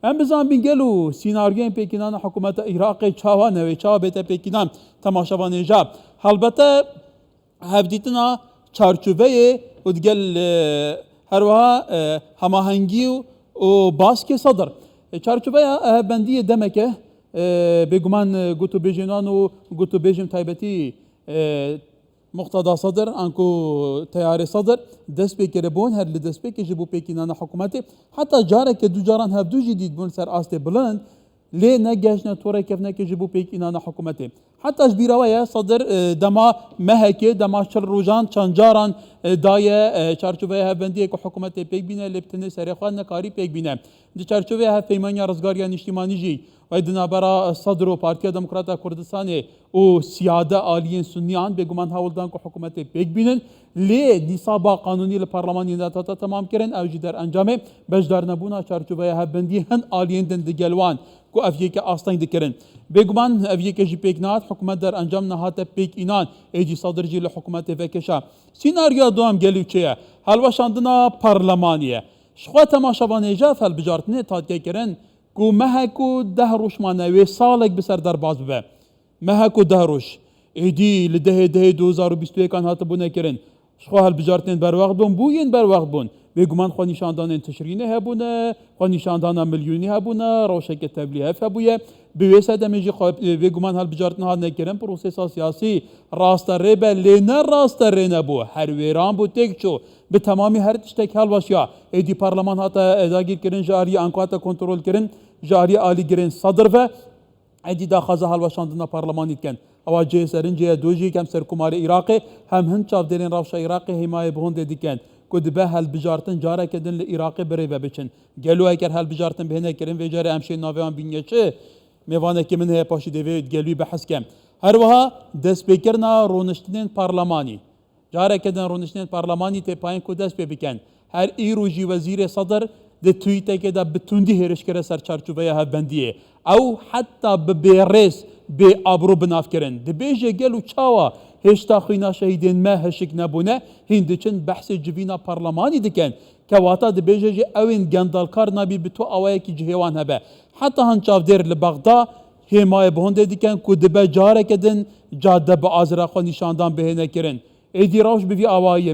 ام بزان بینگلو سیناریوین پیکینان حکومت عراق چاوانه و چاوبت پیکینان تماشاوان جاب البته هفدیتنا چارچوبه و دیگل هروها هماهنگی و باسک صدر چارچوبه بندی دمکه بگمان گوتو بیجنان و گوتو بیجم تایبتی مقتضى صدر انكو تيار صدر دست بكر بون هر لدست بك جبو بكينان حكومتي حتى جارك دو جاران هفدو جديد بون سر آست بلند ليه نجاشنا تورا كيف نكجبو بكينان حكومتي حتى جبيروايا صدر دما مهكي دما شر روجان چنجاران دايه چارچوبه هفبندي كو حكومتي بيك بينا لبتنه سريخوان نكاري بيك بينا دي چارچوبه هفيمانيا رزگاريا نشتيماني جي ويدنا برا صدر و پارتيا دموكراتا كردستاني و سيادة آليين سنيان بگمان هاولدان كو حكومتي بيك بينن ليه نصابا قانوني لپارلماني نتاتا تمام كرن او جدر انجامه بجدار نبونا چارچوبه هفبندي هن آليين دن دگلوان کو افیک آستان دکرن بگمان افیک جی پیکنات حکومت در انجام نهات پیک اینان ایجی صدر جی لحکومت فکشا سیناریا دوام گلیو چیه هلوشاندنا پارلمانیه شخوا تماشاوان ایجا فل بجارتنه تادگه کرن کو مهکو ده روش مانه و سالک بسر در باز ببه مهکو ده روش ایدی لده 2021 هات بونه کرن شخوا هل بجارتنه بر وقت بون بوین بر وقت بون بگمان خو نشاندان تشرینه هبونه خو نشاندان میلیونی هبونه روشک تبلیغ هبویه بویسه دمیجی خو بگمان هل بجارتن ها نکرن پروسس سیاسی راست ریبه لینه راست رینه بو هر ویران بو تک چو به تمامی هر تشتک حل باشیا ایدی پارلمان هاتا اداگیر کرن جاری انکواتا کنترل کرن جاری عالی گرن صدر و ایدی داخازه حل باشاندنا پارلمانی کن اواجه سرنجه دوجی کم سرکمار عراقی هم هن چاف دلین روش عراقی حمایه بهون دیدکن کد به هل بجارتن جاره کدن لعراق بری و بچن گلو اگر هل بجارتن بهنه کرن و جاره امشی ناویان بینیچه میوانه که من هی پاشی دوید گلوی بحث کم هر وها دست بکرنا رونشتنین پارلمانی جاره کدن رونشتنین پارلمانی تی پایین کو دست بکن هر ایروجی وزیر صدر ده تویته که ده بتوندی هرش کره سر چارچوبه هفبندیه او حتی ببیرس به ابرو بناف کرن ده بیجه گلو چاوا هشتا خوینا شهیدین ما هشک نبونه هندچن بحث جوینا پارلمانی دکن که واتا ده بیجه جه اوین گندالکار نبی بتو اوائه کی جهوان هبه حتی هنچاو دیر لبغدا همای بهنده دکن که ده بجاره کدن جاده با آزرا خو نشاندان بهنه کرن ایدی روش بوی اوائیه